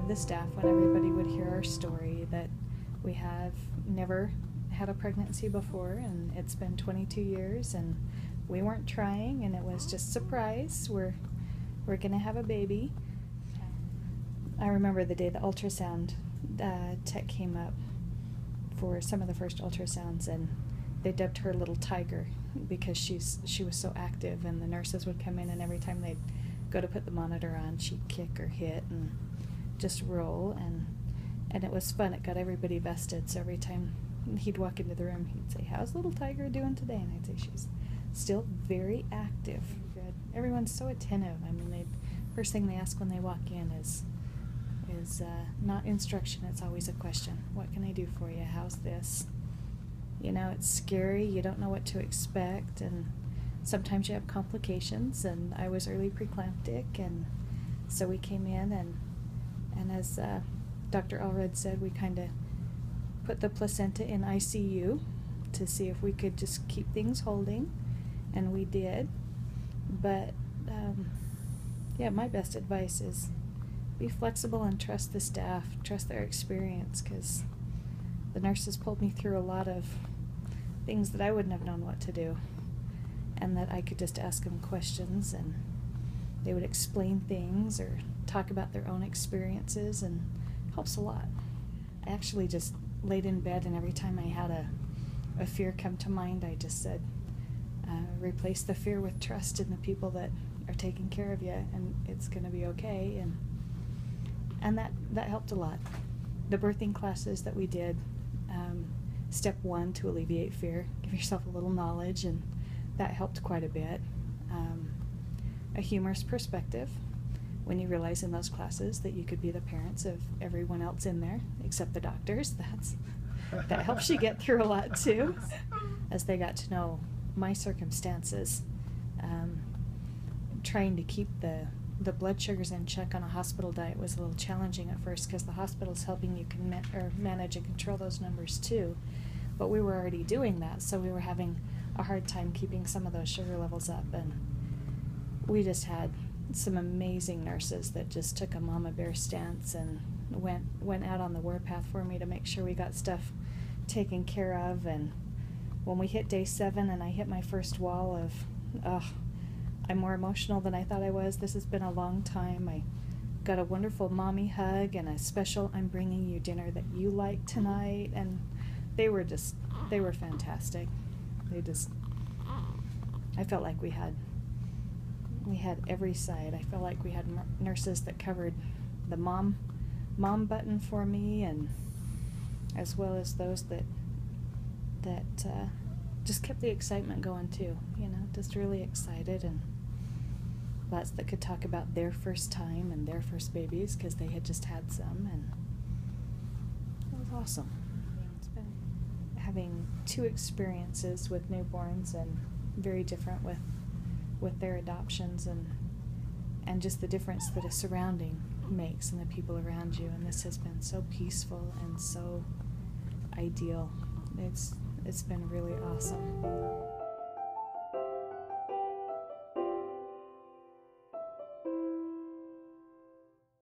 of the staff when everybody would hear our story that we have never had a pregnancy before, and it's been 22 years, and we weren't trying, and it was just surprise. We're gonna have a baby. I remember the day the ultrasound tech came up for some of the first ultrasounds, and they dubbed her Little Tiger because she was so active, and the nurses would come in, and every time they'd go to put the monitor on, she'd kick or hit and just roll, and it was fun. It got everybody vested, so every time he'd walk into the room, he'd say, "How's Little Tiger doing today?" And I'd say, "She's still very active." Good. Everyone's so attentive. I mean, first thing they ask when they walk in is not instruction, it's always a question. What can I do for you? How's this? You know, it's scary. You don't know what to expect, and sometimes you have complications, and I was early preeclamptic, and so we came in, and as Dr. Allred said, we kind of put the placenta in ICU to see if we could just keep things holding, and we did. But yeah, my best advice is be flexible and trust the staff, trust their experience, because the nurses pulled me through a lot of things that I wouldn't have known what to do, and that I could just ask them questions, and they would explain things or talk about their own experiences, and it helps a lot. I actually just laid in bed, and every time I had a fear come to mind, I just said, replace the fear with trust in the people that are taking care of you, and it's going to be okay. And that helped a lot. The birthing classes that we did, step 1 to alleviate fear, give yourself a little knowledge, and that helped quite a bit. A humorous perspective, when you realize in those classes that you could be the parents of everyone else in there except the doctors. That helps you get through a lot too, as they got to know my circumstances. Trying to keep the blood sugars in check on a hospital diet was a little challenging at first, because the hospital's helping you manage and control those numbers too. But we were already doing that, so we were having a hard time keeping some of those sugar levels up, and we just had some amazing nurses that just took a mama bear stance and went out on the warpath for me to make sure we got stuff taken care of. And when we hit day 7 and I hit my first wall of, I'm more emotional than I thought I was. This has been a long time. I got a wonderful mommy hug and a special "I'm bringing you dinner that you like tonight," and they were fantastic. I felt like we had every side. I felt like we had nurses that covered the mom button for me, and as well as those that just kept the excitement going too, you know, just really excited, and lots that could talk about their first time and their first babies, because they had just had some, and it was awesome. It's been having 2 experiences with newborns, and very different with their adoptions, and just the difference that a surrounding makes and the people around you, and this has been so peaceful and so ideal. It's been really awesome.